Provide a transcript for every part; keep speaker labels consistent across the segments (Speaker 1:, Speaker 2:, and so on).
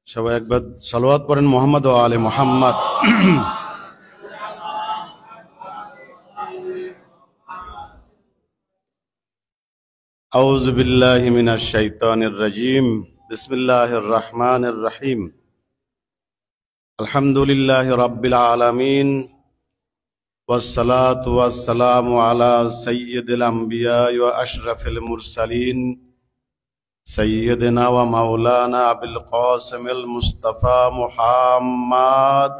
Speaker 1: সবাই একবার সালাওয়াত পড়েন মুহাম্মদ ওয়া আলে মুহাম্মদ। আউযু বিল্লাহি মিনাশ শাইতানির রাজীম। বিসমিল্লাহির রহমানির রহিম। আলহামদুলিল্লাহি রাব্বিল আলামিন ওয়াসসালাতু ওয়াসসালামু আলা সাইয়্যিদিল আমবিয়া ওয়া আশরাফিল মুরসালিন سيدنا ومولانا أبي القاسم المصطفى محمد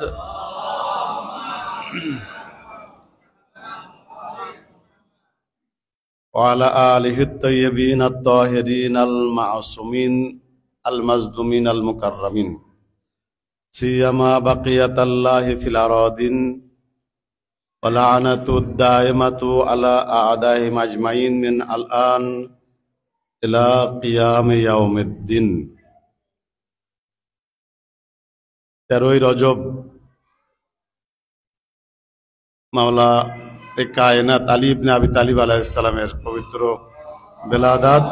Speaker 1: وعلى آله الطيبين الطاهرين المعصومين المظلومين المكرمين سيما بقية الله في الأراضين ولعنة الدائمة على أعدائهم أجمعين من الآن ইলা কিয়াম ইয়াউমিদ্দিন। 13ই রজব মাওলা কায়নাত আলী ইবনে আবি তালিব আলাইহিস সালামের পবিত্র বেলাদাত।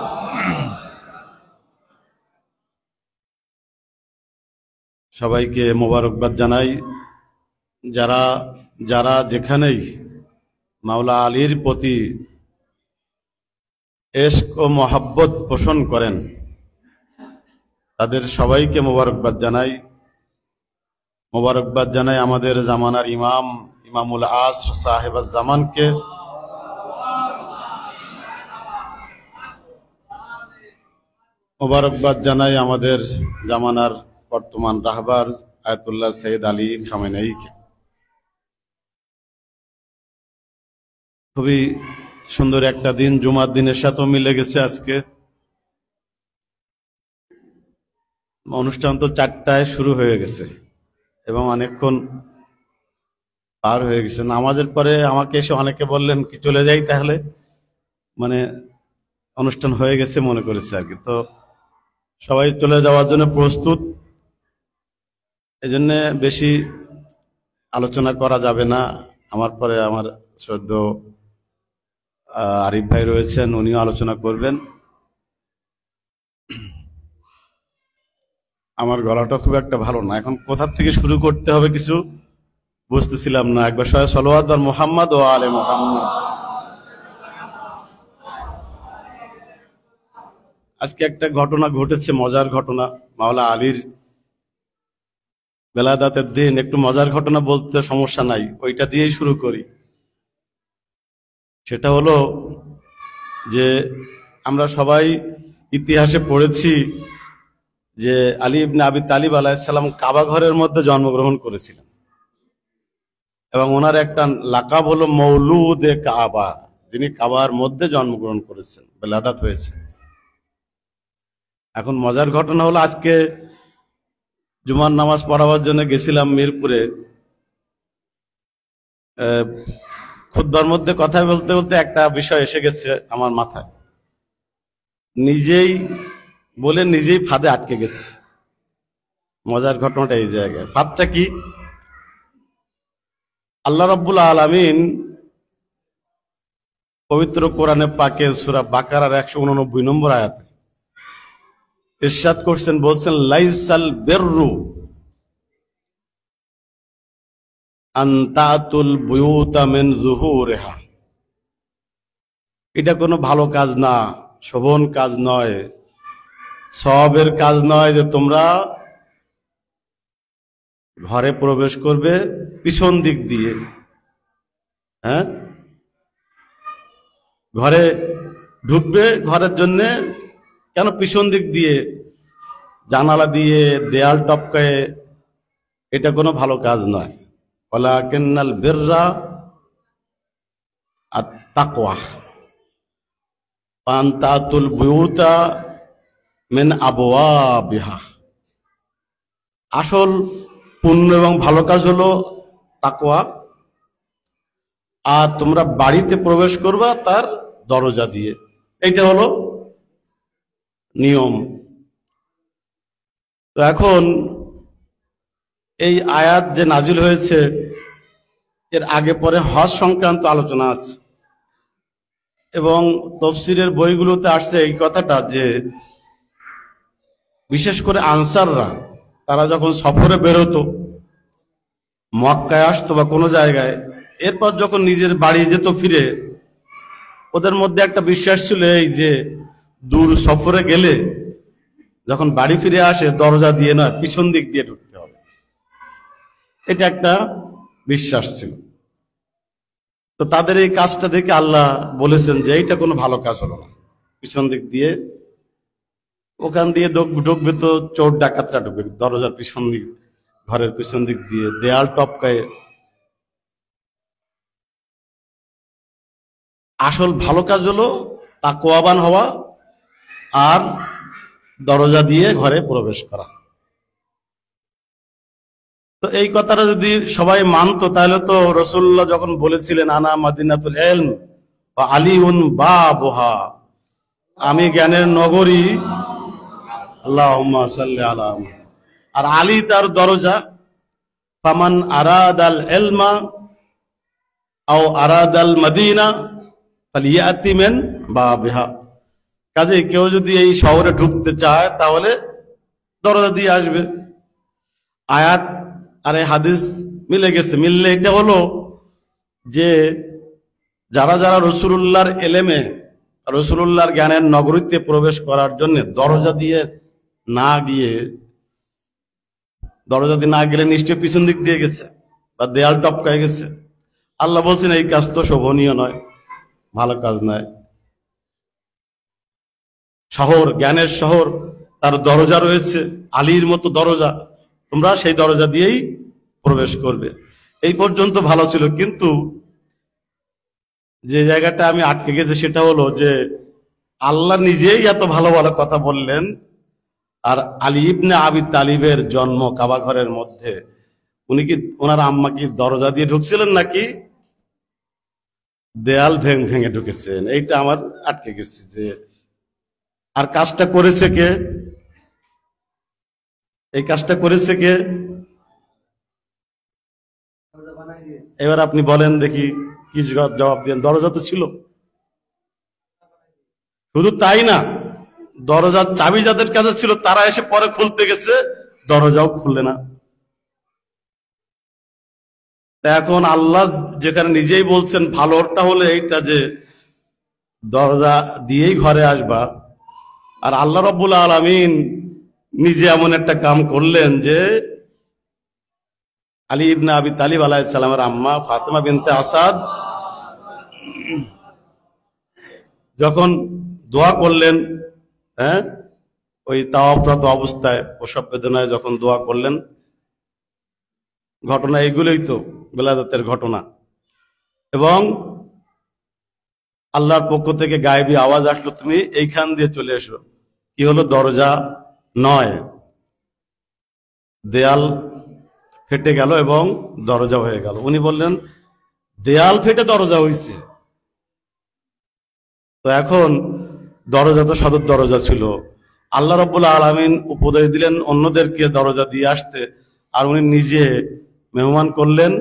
Speaker 1: সবাইকে মোবারকবাদ জানাই। যারা যারা যেখানেই মাওলা আলীর প্রতি ইশক ও মহব্বত পোষণ করেন তাদের সবাইকে মোবারকবাদ জানাই। মোবারকবাদ জানাই আমাদের জামানার ইমামুল আসর সাহেবাজ জামানকে। মোবারকবাদ জানাই আমাদের জামানার বর্তমান রাহবার আয়াতুল্লাহ সৈয়দ আলী খামেনেয়ীকে। খুবই সুন্দর একটা দিন, জুমার দিনের সাথেও মিলে গেছে আজকে। অনুষ্ঠান তো 4টায় শুরু হয়ে গেছে এবং অনেকক্ষণ পার হয়ে গেছে। নামাজের পরে আমাকে এসে অনেকে বললেন কি চলে যাই তাহলে, মানে অনুষ্ঠান হয়ে গেছে মনে করেছে আর কি। তো সবাই চলে যাওয়ার জন্য প্রস্তুত, এজন্য বেশি আলোচনা করা যাবে না। আমার পরে আমার শ্রদ্ধেয় আরিফ ভাই রয়েছেন, উনিও আলোচনা করবেন। আমার গলাটা খুব একটা ভালো না, এখন কোথা থেকে শুরু করতে হবে কিছু বুঝতেছিলাম না। একবার সবাই সালাওয়াত আর মুহাম্মদ ওয়া আলে মুহাম্মদ। আজকে একটা ঘটনা ঘটেছে, মজার ঘটনা। মাওলা আলীর বেলাদাতের দিন একটু মজার ঘটনা বলতে সমস্যা নাই, ওইটা দিয়েই শুরু করি। সেটা হলো যে আমরা সবাই ইতিহাসে পড়েছি যে আলী ইবনে আবি তালিব আলাইহিস সালাম কাবা ঘরের মধ্যে জন্মগ্রহণ করেছিলেন এবং ওনার একটা লাকাব হলো মৌলুদে কাবা, যিনি কাবার মধ্যে জন্মগ্রহণ করেছেন, বেলাদাত হয়েছে। এখন মজার ঘটনা হলো আজকে জুমার নামাজ পড়াবার জন্য গেছিলাম মিরপুরে। খুতবার মধ্যে কথা বলতে বলতে একটা বিষয় এসে গেছে আমার মাথায়, নিজেই বলে নিজেই ফাঁদে আটকে গেছে। মজার ঘটনাটা এই জায়গায়। ফাঁদটা কি? আল্লাহ রাব্বুল আলামিন পবিত্র কোরআনে পাকে সূরা বাকারার 189 নম্বর আয়াতে ইরশাদ করছেন, বলছেন লাইসাল বিররু আনতাতুল বুয়ুতা মিন যুহুরিহা। এটা কোনো ভালো কাজ না, শোভন কাজ নয়, সওয়াবের কাজ নয় যে তোমরা ঘরে প্রবেশ করবে পিছন দিক দিয়ে। হ্যাঁ, ঘরে ঢুকবে ঘরের জন্য কেন পিছন দিক দিয়ে, জানালা দিয়ে, দেয়াল টপকায়ে, এটা কোনো ভালো কাজ নয়। ওয়ালাকিন্নাল বিররা আত-তাকওয়া আনতাতুল বুয়ুতা মিন আবওয়াবিহা। আসল পুণ্য এবং ভালো কাজ হলো তাকওয়া, আর তোমরা বাড়িতে প্রবেশ করবা তার দরজা দিয়ে। এইটা হলো নিয়ম। তো এখন এই আয়াত যে নাজিল হয়েছে, এর আগে পরে হজ সংক্রান্ত আলোচনা আছে এবং তাফসীরের বইগুলোতে আসছে এই কথাটা যে বিশেষ করে আনসাররা তারা যখন সফরে বেরোতো, মক্কায় আসতো বা কোনো জায়গায়, এরপর যখন নিজের বাড়ি যেত ফিরে, ওদের মধ্যে একটা বিশ্বাস ছিল এই যে দূর সফরে গেলে যখন বাড়ি ফিরে আসে দরজা দিয়ে নয়, পিছন দিক দিয়ে ঢুকতে হবে। এটা একটা বিশ্বাস ছিল। তো তাদের এই কাজটা দেখে আল্লাহ বলেছেন যে এইটা কোনো ভালো কাজ হলো না, পিছন দিক দিয়ে, ওখান দিয়ে ঢুকবে তো চোর ডাকাতরা ঢুকবে দরজার পিছন দিক, ঘরের পিছন দিক দিয়ে, দেয়াল টপকায়। আসল ভালো কাজ হলো তাকওয়াবান হওয়া আর দরজা দিয়ে ঘরে প্রবেশ করা। তো এই কথাটা যদি সবাই মানতো তাহলে তো রাসূলুল্লাহ যখন বলেছিলেন আনা মাদিনাতুল ইলম ওয়া আলিউন বাবুহা, আমি জ্ঞানের নগরী, আল্লাহুম্মা সাল্লি আলা মুহাম্মাদ, আর আলী তার দরজা। ফামান আরাদাল ইলমা আও আরাদাল মাদিনা ফালিয়াতি মিন বাবিহা, কাজে কেউ যদি এই শহরে ঢুকতে চায় তাহলে দরজা দিয়ে আসবে। আয়াত আর এই হাদিস মিলে গেছে। মিললে এটা হলো যে যারা যারা রাসূলুল্লাহর এলেমে, রাসূলুল্লাহর জ্ঞানের নগরীতে প্রবেশ করার জন্য দরজা দিয়ে না গেলে নিশ্চয় পিছন দিক দিয়ে গেছে বা দেয়াল টপকায় গেছে। আল্লাহ বলছেন এই কাজ তো শোভনীয় নয়, ভালো কাজ নয়। শহর, জ্ঞানের শহর, তার দরজা রয়েছে, আলীর মতো দরজা, তোমরা সেই দরজা দিয়েই প্রবেশ করবে। এই পর্যন্ত ভালো ছিল, কিন্তু যে জায়গাটা আমি আটকে গেছে সেটা হলো যে আল্লাহ নিজেই এত ভালো ভালো কথা বললেন, আর আলী ইবনে আবি তালিবের জন্ম কাবা ঘরের মধ্যে, উনি কি, ওনার আম্মা কি দরজা দিয়ে ঢুকছিলেন নাকি দেয়াল ভেঙে ঢুকেছেন? এইটা আমার আটকে গেছে। যে আর কাজটা করেছে কে? এই কাজটা করেছে কে? এবার আপনি বলেন দেখি, কি জবাব দেন? দরজা তো ছিল। শুধু তাই না, দরজার চাবি যাদের কাছে ছিল তারা এসে পরে খুলতে গেছে, দরজাও খুললে না। এখন আল্লাহ যেখানে নিজেই বলছেন ভালোটা হলে এইটা যে দরজা দিয়েই ঘরে আসবা, আর আল্লাহ রাব্বুল আলামিন নিজে এমন একটা কাম করলেন যে আলী ইবনে আবি তালিব আলাইহিস সালামের আম্মা ফাতেমা বিনতে আসাদ যখন দোয়া করলেন, ওই তাওয়াফরত অবস্থায় প্রসব বেদনায় যখন দোয়া করলেন, ঘটনা এগুলোই তো বেলায়েতের ঘটনা। এবং আল্লাহর পক্ষ থেকে গায়েবী আওয়াজ আসলো, তুমি এইখান দিয়ে চলে এসো। কি হলো? দরজা নয়, দেয়াল ফেটে গেল এবং দরজা হয়ে গেল। উনি বললেন দেয়াল ফেটে দরজা হয়েছে। তো এখন দরজা তো সদর দরজা ছিল। আল্লাহ রাব্বুল আলামিন উপদেশ দিলেন অন্যদেরকে দরজা দিয়ে আসতে, আর উনি নিজে মেহমান করলেন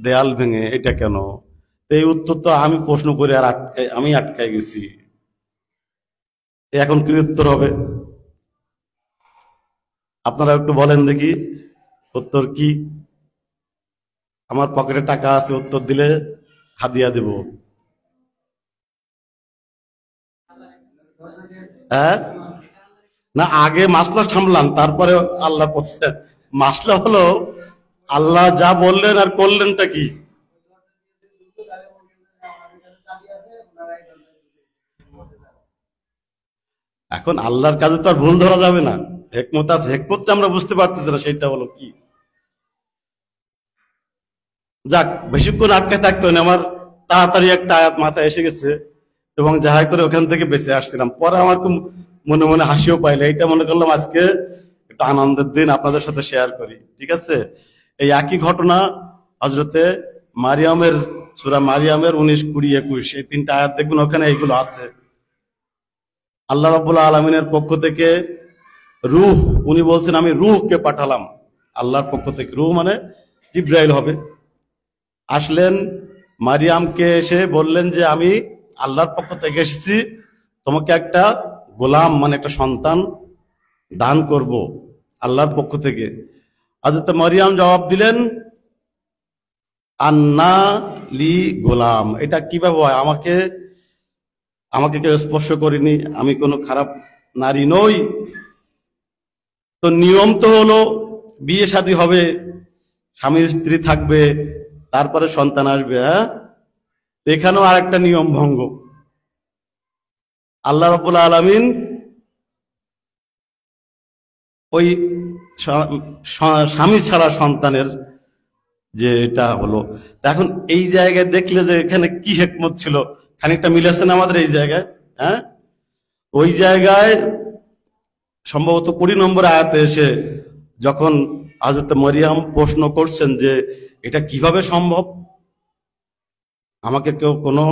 Speaker 1: দেয়াল ভেঙে। এটা কেন? এই উত্তর তো আমি প্রশ্ন করে আর আমি আটকায় গেছি। এখন কি উত্তর হবে? আপনারা একটু বলেন দেখি উত্তর কি? আমার পকেটে টাকা আছে, উত্তর দিলে হাদিয়া দেব। হ্যাঁ না, আগে মাসলা সামলান, তারপরে আল্লাহ করছেন। মাসলা হলো আল্লাহ যা বললেন আর করলেনটা কি? এখন আল্লাহর কাজে তো আর ভুল ধরা যাবে না। হেকমত আছে, হেকমতটা আমরা বুঝতে পারতেছি না, সেটা হলো কি? যাক, বেশিক্ষণ আটকে থাকতো না, আমার তাড়াতাড়ি একটা আয়াত মাথায় এসে গেছে এবং যাহাই করে ওখান থেকে বেঁচে আসছিলাম। পরে আমার খুব মনে মনে হাসিও পাইলে, এটা মনে করলাম আজকে একটু আনন্দের দিন, আপনাদের সাথে শেয়ার করি। ঠিক আছে? এই একই ঘটনা হযরতে মারিয়ামের, সূরা মারিয়ামের 19, 20, 21 এই 3টা আয়াত দেখবেন, ওখানে এইগুলো আছে। আল্লাহ রাব্বুল আলামিনের পক্ষ থেকে রূহ, উনি বলছেন আমি রূহকে পাঠালাম আল্লাহর পক্ষ থেকে। রূহ মানে জিবরাইল হবে। আসলেন মারিয়ামকে এসে বললেন যে আমি আল্লাহর পক্ষ থেকে এসেছি, তোমাকে একটা গোলাম মানে একটা সন্তান দান করব, আল্লাহর পক্ষ থেকে। হযরত মারিয়াম জবাব দিলেন, আন্না লি গোলাম, এটা কিভাবে হয়? আমাকে কেউ স্পর্শ করেনি, আমি কোনো খারাপ নারী নই। তো নিয়ম তো হলো বিয়ে শাদী হবে, স্বামী স্ত্রী থাকবে, তারপরে সন্তান আসবে। হ্যাঁ, এখানেও আরেকটা নিয়ম ভঙ্গ। আল্লাহ রাব্বুল আলামিন ওই স্বামী ছাড়া সন্তানের যে এটা হলো, এখন এই জায়গায় দেখলে যে এখানে কি হিকমত ছিল, খানিকটা মিলেছে না আমাদের এই জায়গায়? হ্যাঁ, ওই জায়গায় সম্ভবত 20 নম্বর আয়াতে এসে যখন হযরত মারিয়াম প্রশ্ন করছেন যে এটা কিভাবে সম্ভব, আমাকে কেউ কোনো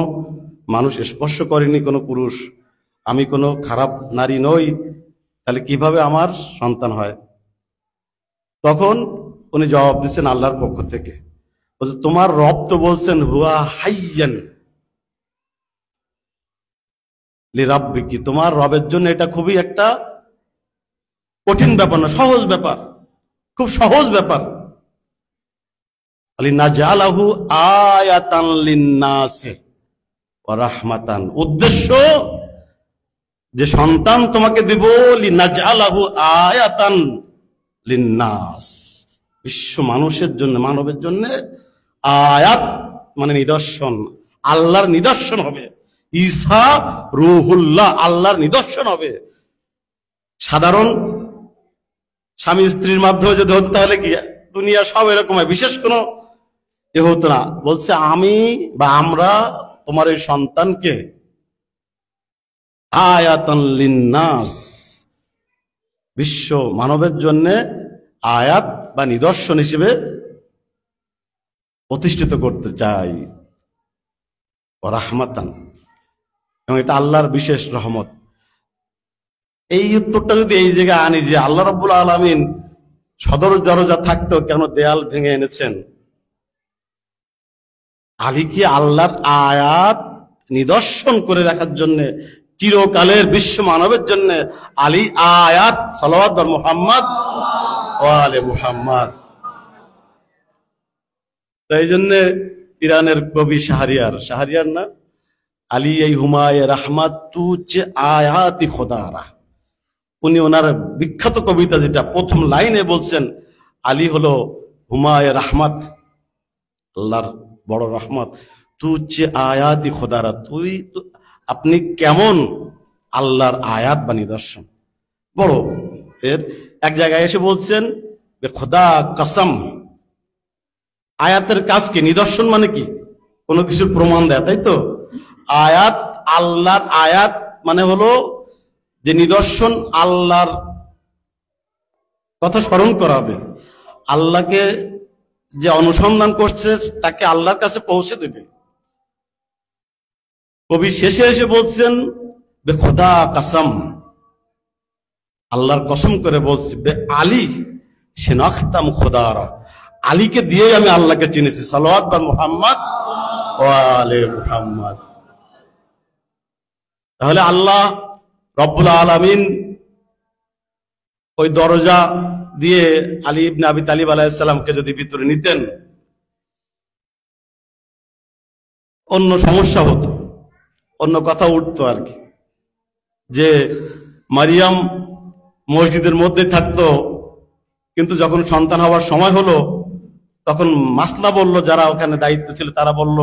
Speaker 1: মানুষ স্পর্শ করেনি, কোনো পুরুষ, আমি কোনো খারাপ নারী নই, তাহলে কিভাবে আমার সন্তান হয়? তখন উনি জবাব দিচ্ছেন আল্লাহর পক্ষ থেকে, তোমার রব তো বলছেন হুয়া হাইয়ান লিরাব্বিকি, তোমার রবের জন্য এটা খুবই একটা কঠিন ব্যাপার না, সহজ ব্যাপার, খুব সহজ ব্যাপার। লিনাজআলাহু আয়াতান লিন্নাসি ওয়া রাহমাতান, উদ্দেশ্য যে সন্তান তোমাকে দেব, লিনাজআলাহু আয়াতান লিন্নাস, বিশ্ব মানুষের জন্য, মানবের জন্য। আয়াত মানে নিদর্শন, আল্লাহর নিদর্শন হবে। ঈসা রূহুল্লাহ, আল্লাহর নিদর্শন হবে। সাধারণ স্বামী স্ত্রীর মাধ্যমে যদি হতো তাহলে কি দুনিয়া সব এরকম হয়, বিশেষ কোনো এ হতো না। বলছে আমি বা আমরা তোমার এই সন্তানকে আয়াতান লিন্নাস, বিশ্ব মানবের জন্য আয়াত বা নিদর্শন হিসেবে প্রতিষ্ঠিত করতে চাই। রাহমাতান, এবং এটা আল্লাহর বিশেষ রহমত। এই উত্তরটা যদি এই জায়গায় আনি যে আল্লাহ রাব্বুল আলামিন সদর দরজা থাকতো কেন দেয়াল ভেঙে এনেছেন? আলী কি আল্লাহর আয়াত নিদর্শন করে রাখার জন্য, চিরকালের বিশ্ব মানবের জন্য আলী আয়াত, সালাওয়াত বার মুহাম্মদ ওয়া আলে মুহাম্মদ। তাই জন্য ইরানের কবি শাহরিয়ার না, আলী এই হুমায় রাহমাত তুচে আয়াতি খোদারা, উনি ওনার বিখ্যাত কবিতা যেটা প্রথম লাইনে বলছেন, আলী হলো হুমায় রাহমাত, আল্লাহর বড় রহমত, তুচে আয়াতি খোদারা, আপনি কেমন আল্লাহর আয়াত বা নিদর্শন, বড়। এর এক জায়গায় এসে বলছেন খোদা কসম, আয়াতের কাজ কি? নিদর্শন মানে কি? কোনো কিছুর প্রমাণ দেয়, তাই তো? আয়াত, আল্লাহর আয়াত মানে হলো যে নিদর্শন, আল্লাহর কথা স্মরণ করাবে, আল্লাহকে যে অনুসন্ধান করছে তাকে আল্লাহর কাছে পৌঁছে দেবে। কবি শেষে এসে বলছেন বে খোদা কসম, আল্লাহর কসম করে বলছি, বে আলী শিনাখতাম খোদারা, আলীকে দিয়ে আমি আল্লাহকে চিনেছি। সালাওয়াত বার মুহাম্মদ ওয়া আলে মুহাম্মদ। তাহলে আল্লাহ রব্বুল আলামিন ওই দরজা দিয়ে আলী ইবনে আবি তালিব আলাইহিস সালামকে যদি ভিতরে নিতেন, অন্য সমস্যা হতো, অন্য কথা উঠতো আর কি, যে মারিয়াম মসজিদের মধ্যে থাকতো, কিন্তু যখন সন্তান হওয়ার সময় হলো তখন মাসলা বলল, যারা ওখানে দায়িত্ব ছিল তারা বলল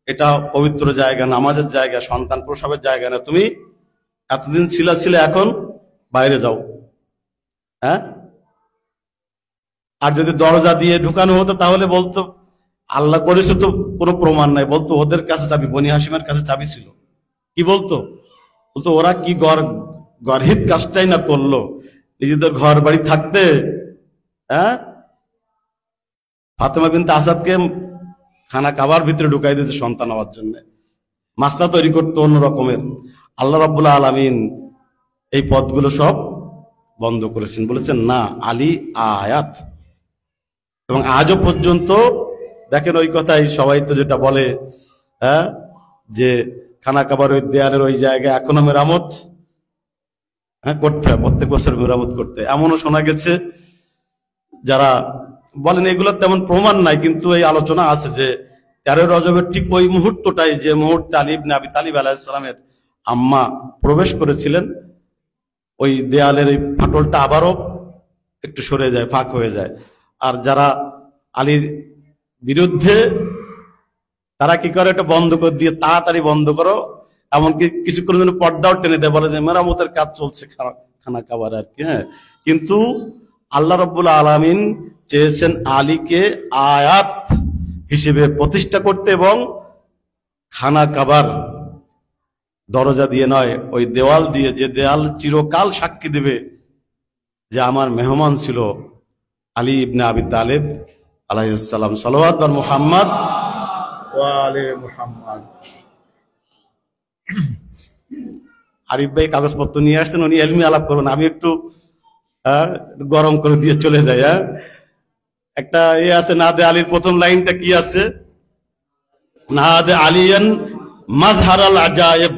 Speaker 1: এটা পবিত্র জায়গা, নামাজের জায়গা, সন্তান প্রসবের জায়গা না, তুমি এতদিন ছিলে, এখন বাইরে যাও। হ্যাঁ, আর যদি দরজা দিয়ে ঢুকানো হতো তাহলে বলতো আল্লাহ করেছে, তো কোনো প্রমাণ নাই, বলতো ওদের কাছে চাবি, বনি হাশিমের কাছে চাবি ছিল। কি বলতো ওরা কি গর্হিত কাজটাই না করলো, নিজেদের ঘর বাড়ি থাকতে হ্যাঁ ফাতেমা বিনতে আসাদকে খানা কাবার ভিতরে ঢুকাই দিয়েছে সন্তান হওয়ার জন্য, মাসলা তৈরি করতো অন্য রকমের। আল্লাহ রাব্বুল আলামিন এই পথগুলো সব বন্ধ করেছেন, বলেছেন না, আলী আয়াত। এবং আজও পর্যন্ত দেখেন ওই কথাই সবাই তো যেটা বলে, হ্যাঁ, যে খানা কাবার ওই দেয়ালের ওই জায়গায় এখনো মেরামত হ্যাঁ, করতে হয়, প্রত্যেক বছর মেরামত করতে হয়। এমনও শোনা গেছে যারা বলেন এগুলো তেমন প্রমাণ নাই, কিন্তু এই আলোচনা আছে যে 13 রজবের ঠিক ওই মুহূর্তটাই যে মুহূর্তে আলী ইবনে আবি তালিব আলাইহিস সালামের আম্মা প্রবেশ করেছিলেন, ওই দেয়ালের এই ফাটলটা আবারও একটু সরে যায়, ফাঁক হয়ে যায়। আর যারা আলীর বিরুদ্ধে, তারা কি করে, এটা বন্ধ করে দিয়ে তাড়াতাড়ি বন্ধ করো, এমনকি কিছুক্ষণের জন্য পর্দাও টেনে দেয়, বলে যে মেরামতের কাজ চলছে খানা খাবার আর কি। হ্যাঁ, কিন্তু আল্লাহ রাব্বুল আলামিন চেয়েছেন আলীকে আয়াত হিসেবে প্রতিষ্ঠা করতে, এবং খানা কাবার দরজা দিয়ে নয়, ওই দেওয়াল দিয়ে, যে দেওয়াল চিরকাল সাক্ষী দেবে যে আমার মেহমান ছিল আলী ইবনে আবি তালিব আলাইহিস সালাম। সালাওয়াত আর মুহাম্মদ ওয়া আলি মুহাম্মদ। আরিফ ভাই কাগজপত্র নিয়ে আসছেন, উনি এলমি আলাপ করবেন, আমি একটু গরম করে দিয়ে চলে যাই। একটা আছে নাদে আলীর প্রথম লাইনটা কি আছে, নাদে আলিয়ান মাজহারাল আজায়েব,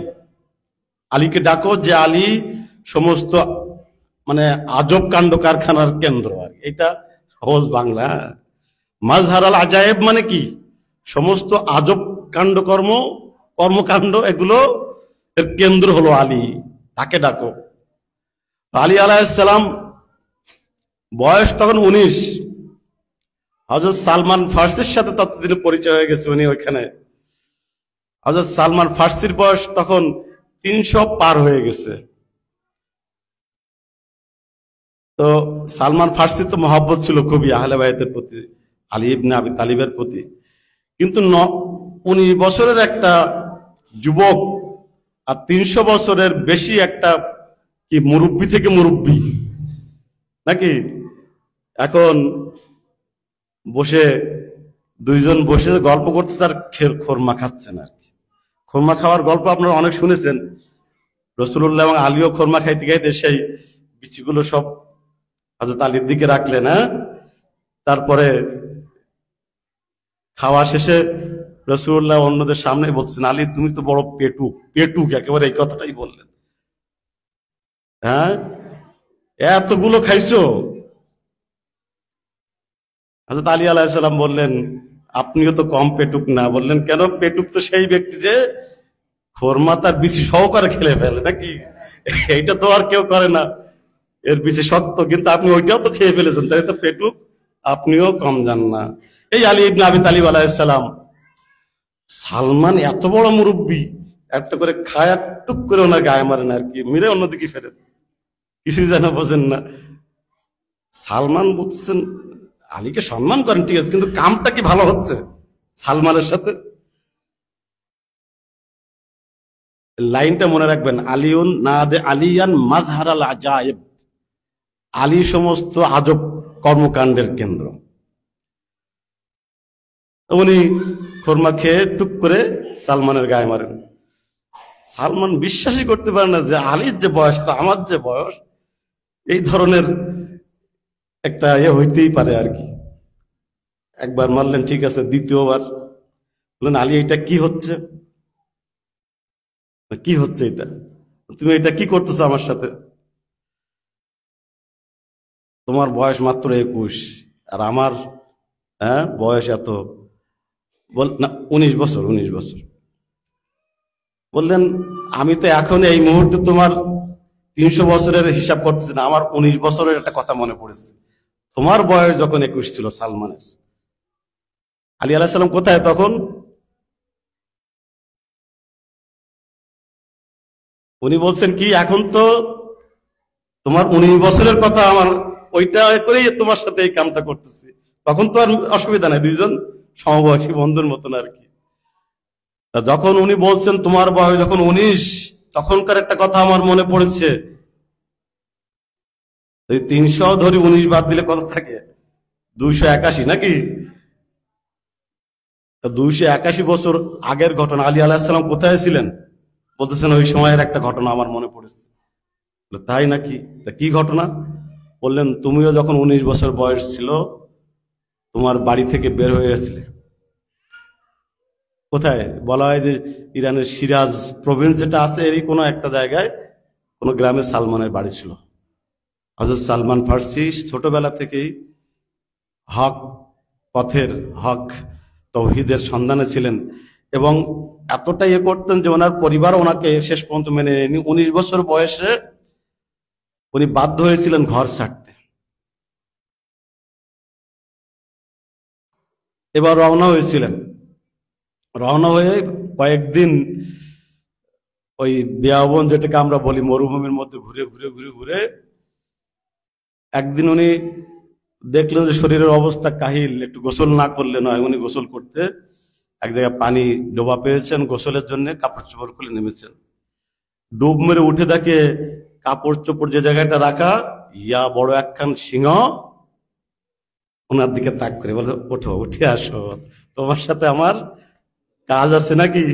Speaker 1: আলীকে ডাকো যে আলী সমস্ত মানে আজব কাণ্ড কারখানার কেন্দ্র। আর এটা সহজ বাংলা। মাজহারাল আজায়েব মানে কি, সমস্ত আজব কাণ্ড কর্মকাণ্ড এগুলো এর কেন্দ্র হলো আলী, তাকে ডাকো। আলী আলাইহিস সালাম বয়স তখন 19। হযরত সালমান ফার্সির সাথে ততদিনে পরিচয় হয়ে গেছে, উনি ওইখানে। হযরত সালমান ফার্সির বয়স তখন 300 পার হয়ে গেছে। তো সালমান ফার্সি তো মহব্বত ছিল খুবই আহলে বাইতের প্রতি, আলী ইবনে আবি তালিবের প্রতি। কিন্তু 19 বছরের একটা যুবক আর 300 বছরের বেশি একটা কি মুরব্বী থেকে মুরব্বী নাকি। এখন বসে দুইজন বসে গল্প করতেছে আর খোরমা খাচ্ছেন আর কি। খোরমা খাওয়ার গল্প আপনারা অনেক শুনেছেন। রাসূলুল্লাহ এবং আলীও খোরমা খাইতে খাইতে সেই বিচিগুলো সব হযরত আলীর দিকে রাখলেন। তারপরে খাওয়া শেষে রাসূলুল্লাহ অন্যদের সামনে বলছেন, আলী তুমি তো বড় পেটুক, একেবারে এই কথাটাই বললেন। হ্যাঁ, এতগুলো খাইছো? হযরত আলী আলাইহিস সালাম বললেন, আপনিও তো কম পেটুক না। বললেন, কেন? পেটুক তো সেই ব্যক্তি যে খোরমা তার বিচি সহকারে খেলে ফেলে নাকি, এইটা তো আর কেউ করে না, এর বিচি শক্ত, কিন্তু আপনি ওইটাও তো খেয়ে ফেলেছেন, তাই তো পেটুক, আপনিও কম যান না। এই আলী ইবনে আবি তালিব আলাইহিস সালাম, সালমান এত বড় মুরব্বী, একটা করে খায় আর টুক করে ওনার গায়ে মারেন আর কি, মেরে অন্যদিকে ফেরেন, কিছুই যেন বোঝেন না। সালমান বুঝছেন আলীকে সম্মান করেন ঠিক আছে, কিন্তু কামটা কি ভালো হচ্ছে সালমানের সাথে? লাইনটা মনে রাখবেন, আলিউন নাদে আলিয়ান মাজহারাল আজায়েব, আলী সমস্ত আজব কর্মকাণ্ডের কেন্দ্র। উনি খোরমা খেয়ে টুক করে সালমানের গায়ে মারেন। সালমান বিশ্বাসই করতে পারে না যে আলীর যে বয়সটা আমার যে বয়স, এই ধরনের একটা হইতেই পারে আর কি। একবার মারলেন, ঠিক আছে, দ্বিতীয়বার বললেন, আলী এটা কি হচ্ছে, কি হচ্ছে এটা, তুমি এটা কি করতেছো আমার সাথে? তোমার বয়স মাত্র 21 আর আমার বয়স এত, না 19 বছর। 19 বছর। বললেন, আমি তো এখন এই মুহূর্তে তোমার 300 বছরের হিসাব করতেছি না, আমার 19 বছরের একটা কথা মনে পড়েছে। তোমার বয়স যখন 21 ছিল সালমানের, আলী আলাইহিস সালাম কোথায় তখন? উনি বলছেন কি, এখন তো তোমার 19 বছরের কথা, আমার ওইটা করেই তোমার সাথে এই কামটা করতেছি, তখন তো আর অসুবিধা নাই, দুইজন সমবয়সী বন্ধুর মতন আর কি। যখন উনি বলছেন তোমার বয়স যখন 19, তখনকার একটা কথা আমার মনে পড়েছে। 300 ধরে 19 বাদ দিলে কত থাকে? 281 নাকি? 281 বছর আগের ঘটনা। আলী আলাইহিস সালাম কোথায় ছিলেন? বলতেছেন ওই সময়ের একটা ঘটনা আমার মনে পড়েছে। তাই নাকি? কি ঘটনা? বললেন, তুমিও যখন 19 বছর বয়স ছিল, তোমার বাড়ি থেকে বের হয়ে গেছিলে কোথায়? বলা হয় যে ইরানের সিরাজ প্রভিন্স যেটা আছে, এরই কোনো একটা জায়গায় কোন গ্রামে সালমানের বাড়ি ছিল। হযরত সালমান ফার্সি ছোটবেলা থেকেই হক পথের, হক তৌহিদের সন্ধানে ছিলেন এবং এতটাই করতেন যে ওনার পরিবার ওনাকে শেষ পর্যন্ত মেনে নেয়নি। 19 বছর বয়সে উনি বাধ্য হয়েছিলেন ঘর ছাড়তে। এবার রওনা হয়েছিলেন। রওনা হয়ে কয়েকদিন ওই বিয়াবন, যেটাকে আমরা বলি মরুভূমির মধ্যে ঘুরে ঘুরে ঘুরে ঘুরে একদিন উনি দেখলেন যে শরীরের অবস্থা কাহিল, একটু গোসল না করলে নয়। উনি গোসল করতে এক জায়গায় পানি ডোবা পেয়েছেন, গোসলের জন্য কাপড় চোপড় খুলে নেমেছেন। ডুব মেরে উঠে দেখে কাপড় চোপড় যে জায়গাটা রাখা, ইয়া বড় একখান সিংহ ওনার দিকে তাক করে বলে, ওঠো, উঠে আসো, তোমার সাথে আমার কাজ আছে নাকি।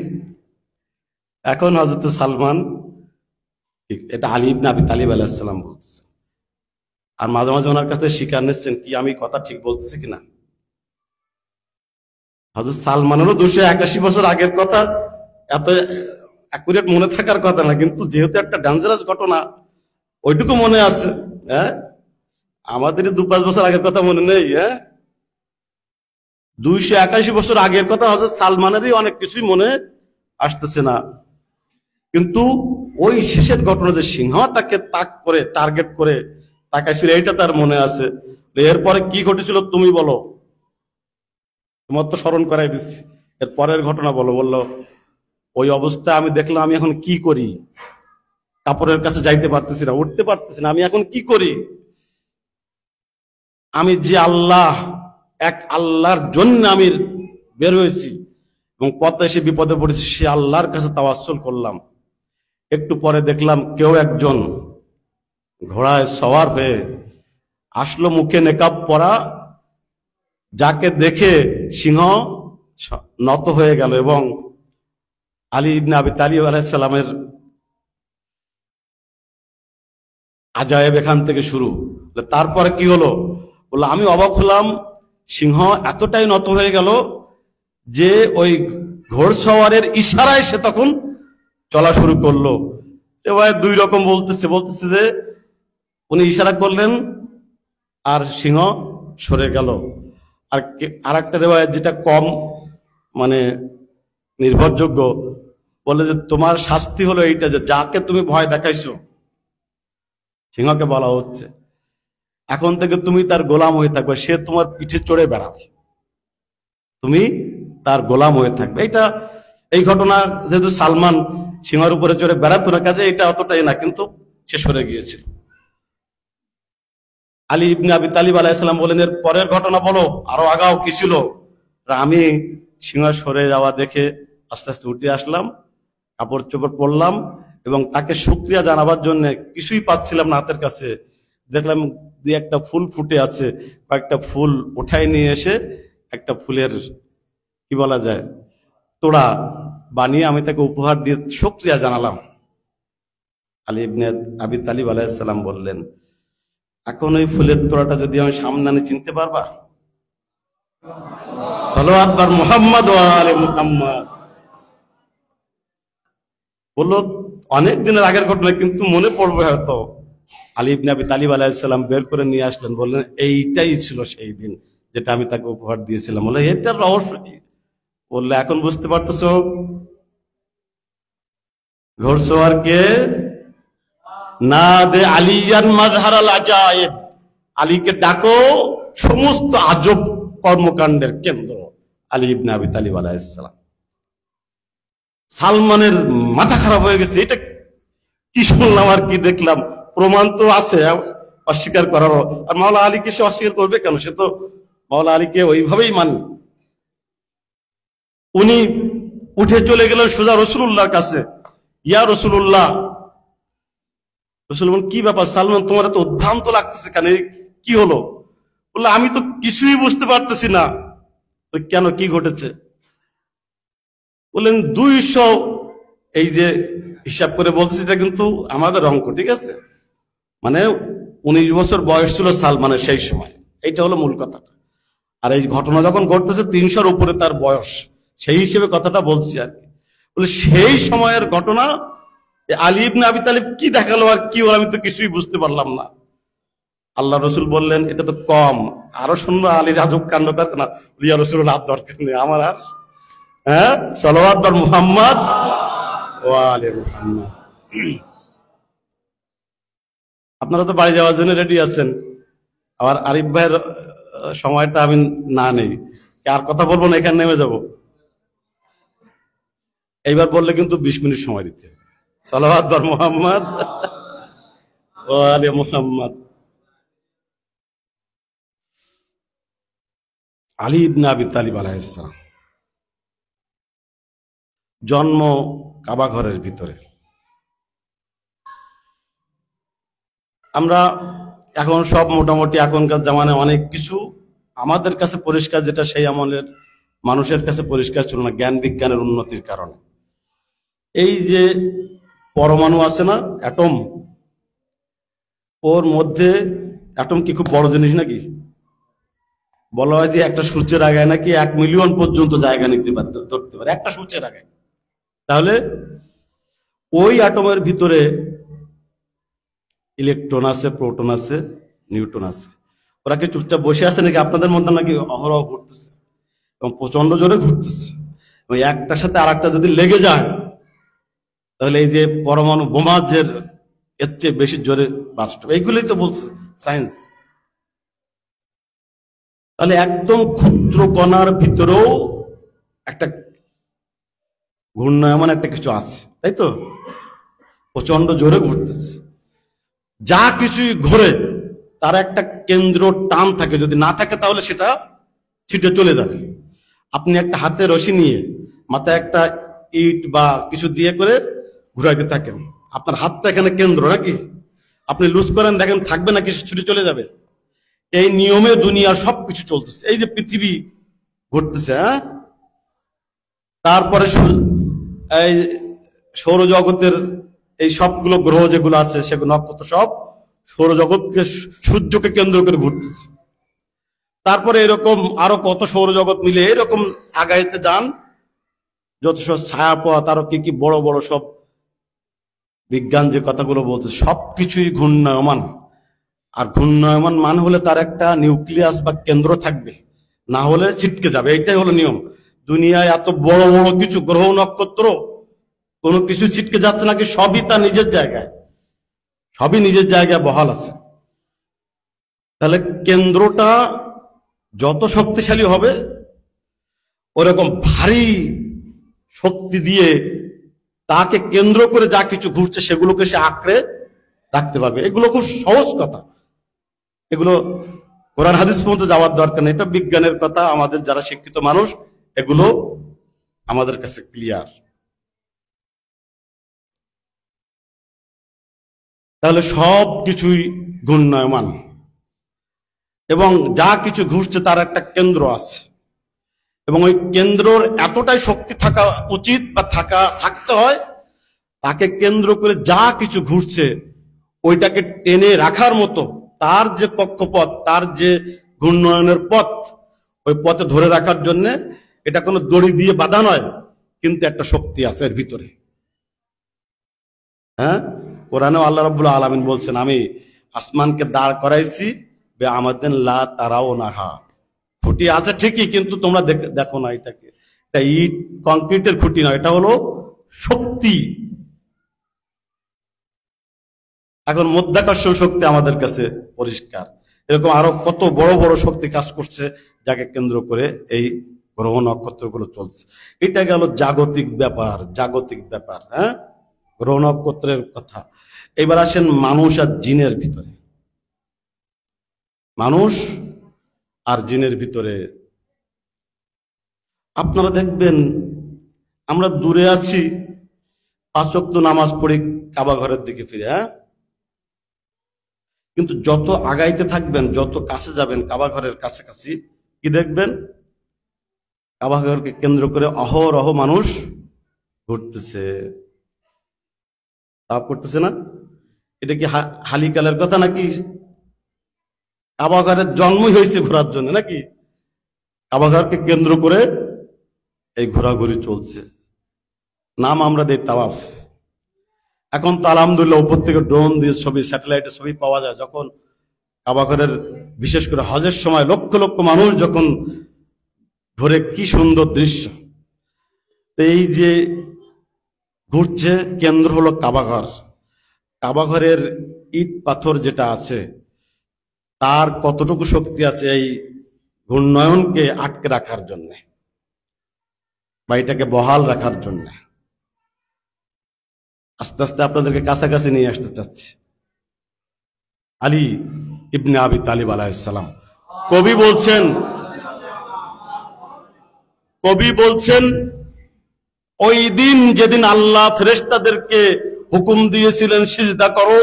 Speaker 1: এখন হযরত সালমান, এটা আলী ইবনে আবি তালিব আলাইহিস সালাম বলতেছেন, আর মাঝে মাঝে ওনার কাছে স্বীকার নিচ্ছেন কি আমি কথা ঠিক বলতেছি কিনা। হযরত সালমানেরও 281 বছর আগের কথা, এত অ্যাকুরেট মনে থাকার কথা না, কিন্তু যেহেতু একটা ডেঞ্জারাস ঘটনা ওইটুকু মনে আছে। হ্যাঁ, আমাদের 2-5 বছর আগের কথা মনে নেই। হ্যাঁ, 281 বছর আগের কথা হযরত সালমানেরই অনেক কিছুই মনে আসতেছে না, কিন্তু ওই শেষের ঘটনা যে সিংহ তাকে তাক করে টার্গেট করে তাকাইছিল, এইটা তার মনে আছে। এরপরে কি ঘটেছিল তুমি বলো, তোমার তো স্মরণ করাই দিচ্ছি। এর পরের ঘটনা বলো। বললো, ওই অবস্থায় আমি দেখলাম আমি এখন কি করি, কাপড়ের কাছে যাইতে পারতেছি না, উঠতে পারতেছি না, আমি এখন কি করি। আমি যে আল্লাহ, এক আল্লাহর জন্য আমি বের হয়েছি এবং পথে এসে বিপদে পড়েছি, সে আল্লাহর কাছে তাওয়াসসুল করলাম। একটু পরে দেখলাম কেউ একজন ঘোড়ায় সওয়ার হয়ে আসলো, মুখে নেকাব পরা, যাকে দেখে সিংহ নত হয়ে গেল এবং আলী ইবনে আবি তালিব আলাইহিস সালামের আজায়েব এখান থেকে শুরু। তারপরে কি হলো, বললো আমি অবাক হলাম, সিংহ এতটাই নত হয়ে গেল যে ওই ঘোড়সওয়ারের ইশারায় সে তখন চলা শুরু করলো। এবার 2 রকম বলতেছে যে উনি ইশারা করলেন আর সিংহ সরে গেল। আর একটা রেওয়ায়েত যেটা কম মানে নির্ভরযোগ্য, বলে যে তোমার শাস্তি হলো এইটা, যে যাকে তুমি ভয় দেখাইছো, সিংহকে বলা হচ্ছে, এখন থেকে তুমি তার গোলাম হয়ে থাকবে, সে তোমার পিঠে চড়ে বেড়াবে, তুমি তার গোলাম হয়ে থাকবে। এই ঘটনা যেহেতু সালমান সিংহের উপরে চড়ে বেড়াতো না, কাজে এটা অতটাই না, কিন্তু সে সরে গিয়েছিল। আলী ইবনে আবি তালিব আলাইহিস সালাম বলেন, এর পরের ঘটনা বলো, আরো আগাও কি ছিল। আমি সিংহ সরে যাওয়া দেখে আস্তে আস্তে উঠে আসলাম, কাপড় চোপড় পরলাম এবং তাকে শুকরিয়া জানাবার জন্য কিছুই পাচ্ছিলাম না হাতের কাছে। দেখলাম 2-1টা ফুল ফুটে আছে, কয়েকটা ফুল উঠাই নিয়ে এসে একটা ফুলের কি বলা যায় তোড়া বানিয়ে আমি তাকে উপহার দিয়ে শুকরিয়া জানালাম। আলী ইবনে আবি তালিব আলাইহিস সালাম বললেন, এখন ওই ফুলের তোড়াটা যদি আমি সামনে আনি, চিনতে পারবা? সালাওয়াত বার মুহাম্মদ ওয়া আলে মুহাম্মদ। বললো অনেক দিনের আগের ঘটনা, কিন্তু মনে পড়বে হয়তো। আলী ইবনে আবি তালিব আলাইহিস সালাম বের করে নিয়ে আসলেন, বললেন এইটাই ছিল সেই দিন যেটা আমি তাকে উপহার দিয়েছিলাম। বলে এটার রহস্য কি? বললে এখন বুঝতে পারতেছো, ঘোড়সওয়ারকে না দে আলিয়ান মাজহারাল আজায়েব, আলীকে ডাকো সমস্ত আজব কর্মকাণ্ডের কেন্দ্র আলী ইবনে আবি তালিব আলাইহিস সালাম। সালমানের মাথা খারাপ হয়ে গেছে, এটা কি শুনলাম আর কি দেখলাম, প্রমাণ তো আছে অস্বীকার করারও, আর মাওলা আলীকে সে অস্বীকার করবে কেন? সে তো মাওলা আলীকে ওইভাবেই মানে। উনি উঠে চলে গেলেন সোজা রাসূলুল্লাহর কাছে। ইয়া রাসূলুল্লাহ, রাসূল বলেন কি ব্যাপার সালমান, তোমার এত উদ্ভ্রান্ত লাগতেছে কেন, কি হলো? বললো আমি তো কিছুই বুঝতে পারতেছি না। কেন, কি ঘটেছে? বললেন 200, এই যে হিসাব করে বলতেছি এটা কিন্তু আমাদের অঙ্ক, ঠিক আছে? মানে 19 বছর বয়স ছিল সালমানের সেই সময়, এইটা হলো মূল কথা। আর এই ঘটনা যখন ঘটতেছে 300-র উপরে তার বয়স, সেই হিসেবে কথাটা বলছি আর কি। বলে সেই সময়ের ঘটনা আলী ইবনে আবি তালিব কি দেখালো আর কি হলো আমি তো কিছুই বুঝতে পারলাম না। আল্লাহ রসুল বললেন এটা তো কম, আরো শুনবো আলীর আজব কাণ্ড কারখানা। ইয়া রাসূলুল্লাহ আর দরকার নেই আমার আর, হ্যাঁ সালাওয়াত বার মুহাম্মদ ওয়া আলি মুহাম্মদ। আপনারা তো বাড়ি যাওয়ার জন্য রেডি আছেন, আবার আরিফ ভাইয়ের সময়টা আমি না নেই, আর কথা বলবো না, এখানে নেমে যাব। এইবার বললে কিন্তু 20 মিনিট সময় দিতে হবে। সালাওয়াত বার মুহাম্মদ ওয়া আলি মুহাম্মদ। আলী ইবনে আবি তালিব আলাইহিস সালাম জন্ম কাবা ঘরের ভিতরে। আমরা এখন সব মোটামুটি এখনকার জামানায় অনেক কিছু আমাদের কাছে পরিষ্কার, যেটা সেই আমলের মানুষের কাছে পরিষ্কার ছিল না জ্ঞান বিজ্ঞানের উন্নতির কারণে। এই যে পরমাণু আছে না, অ্যাটম, ওর মধ্যে অ্যাটম কি খুব বড় জিনিস নাকি? বলা হয় যে একটা সূর্যের আগায় নাকি 1 মিলিয়ন পর্যন্ত জায়গা নিতে পারে, ধরতে পারে একটা সূর্যের আগায়। তাহলে ওই অ্যাটমের ভিতরে ইলেকট্রন আছে, প্রোটন আছে, নিউট্রন আছে। ওরা কি চুপচাপ বসে আছে নাকি? আপনাদের মধ্যে নাকি অহরহ ঘুরতেছে এবং প্রচন্ড জোরে ঘুরতেছে। ওই একটার সাথে আর একটা যদি লেগে যায় তাহলে এই যে পরমাণু বোমা যে এর চেয়ে বেশি জোরে বাস্ট হবে, এইগুলোই তো বলছে সায়েন্স। তাহলে একদম ক্ষুদ্র কণার ভিতরেও একটা ঘূর্ণায়মান একটা কিছু আছে, তাই তো? প্রচন্ড জোরে ঘুরতেছে। যা কিছুই ঘোরে তার একটা কেন্দ্র টান থাকে, যদি না থাকে তাহলে সেটা ছিটে চলে যাবে। আপনি একটা হাতে রশি নিয়ে মাথায় একটা ইট বা কিছু দিয়ে করে ঘুরাইতে থাকেন, আপনার হাতটা এখানে কেন্দ্র নাকি? আপনি লুজ করেন, দেখেন থাকবে না, কিছু ছুটে চলে যাবে। এই নিয়মে দুনিয়ার সবকিছু চলতেছে। এই যে পৃথিবী ঘুরতেছে, হ্যাঁ, তারপরে এই সৌরজগতের এই সবগুলো গ্রহ যেগুলো আছে, সেগুলো নক্ষত্র সব সৌরজগৎকে, সূর্যকে কেন্দ্র করে ঘুরতেছে। তারপরে এরকম আরো কত সৌরজগৎ মিলে এরকম আগাইতে যান, যত সব ছায়াপথ, আরো কি কি বড় বড় সব বিজ্ঞান যে কথাগুলো বলছে, সবকিছুই ঘূর্ণায়মান। আর ঘূর্ণায়মান মান হলে তার একটা নিউক্লিয়াস বা কেন্দ্র থাকবে, না হলে ছিটকে যাবে। এইটাই হলো নিয়ম। দুনিয়ায় এত বড় বড় কিছু গ্রহ নক্ষত্র, কোনো কিছু ছিটকে যাচ্ছে নাকি? সবই তার নিজের জায়গায়, সবই নিজের জায়গায় বহাল আছে। তাহলে কেন্দ্রটা যত শক্তিশালী হবে, ওরকম ভারী শক্তি দিয়ে তাকে কেন্দ্র করে যা কিছু ঘুরছে সেগুলোকে সে আঁকড়ে রাখতে পারবে। এগুলো খুব সহজ কথা, এগুলো কোরআন হাদিস পর্যন্ত যাওয়ার দরকার নেই। এটা বিজ্ঞানের কথা, আমাদের যারা শিক্ষিত মানুষ এগুলো আমাদের কাছে ক্লিয়ার। তাহলে সব কিছুই ঘূর্ণায়মান এবং যা কিছু ঘুরছে তার একটা কেন্দ্র আছে, এবং ওই কেন্দ্রর এতটাই শক্তি থাকা উচিত বা থাকতে হয়, তাকে কেন্দ্র করে যা কিছু ঘুরছে ওইটাকে টেনে রাখার মতো তার যে কক্ষপথ, তার যে ঘূর্ণায়নের পথ, ওই পথে ধরে রাখার জন্য এটা কোনো দড়ি দিয়ে বাঁধা নয়, কিন্তু একটা শক্তি আছে এর ভিতরে। হ্যাঁ, কোরআনে আল্লাহ রাব্বুল আলামিন বলছেন, আমি আসমানকে দাঁড় করাইছি বে আমাদের লা তারাও নাহা। খুঁটি আছে ঠিকই, কিন্তু তোমরা দেখো না এটাকে। এটা ইট কংক্রিটের খুঁটি নয়, এটা হলো শক্তি। এখন মধ্যাকর্ষণ শক্তি আমাদের কাছে পরিষ্কার, এরকম আরো কত বড় বড় শক্তি কাজ করছে যাকে কেন্দ্র করে এই গ্রহ নক্ষত্রগুলো চলছে। এটা গেল জাগতিক ব্যাপার, জাগতিক ব্যাপার। হ্যাঁ, গ্রহ নক্ষত্রের কথা। এবার আসেন মানুষ আর জিনের ভিতরে। মানুষ আর জিনের ভিতরে আপনারা দেখবেন, আমরা দূরে আছি, 5 ওয়াক্ত নামাজ পড়ি কাবা ঘরের দিকে ফিরে, হ্যাঁ, কিন্তু যত আগাইতে থাকবেন, যত কাছে যাবেন কাবা ঘরের কাছাকাছি, কি দেখবেন? কাবা ঘরকে কেন্দ্র করে অহরহ মানুষ ঘুরতেছে, তাপ করতেছে না? এটা কি হালিকালের কথা নাকি? কাবা ঘরের জন্মই হয়েছে ঘোরার জন্য নাকি? কাবা ঘরকে কেন্দ্র করে এই ঘোরাঘুরি চলছে, নাম আমরা দেই তাওয়াফ। এখন তো আলহামদুলিল্লাহ উপর থেকে ড্রোন দিয়ে ছবি, স্যাটেলাইটের ছবি পাওয়া যায়। যখন কাবা ঘরের বিশেষ করে হজের সময় লক্ষ লক্ষ মানুষ যখন ঘুরে, কি সুন্দর দৃশ্য। এই যে ঘুরছে, কেন্দ্র হলো কাবাঘর। কাবাঘরের ইট পাথর যেটা আছে তার কতটুকু শক্তি আছে এই ঘূর্ণয়নকে আটকে রাখার জন্য বা এটাকে বহাল রাখার জন্য। আস্তে আস্তে আপনাদেরকে কাছাকাছি নিয়ে আসতে চাচ্ছি। আলী ইবনে আবি তালিব আলাইহিস সালাম, কবি বলছেন ওই দিন যেদিন আল্লাহ ফেরেশতাদেরকে হুকুম দিয়েছিলেন সিজদা করো,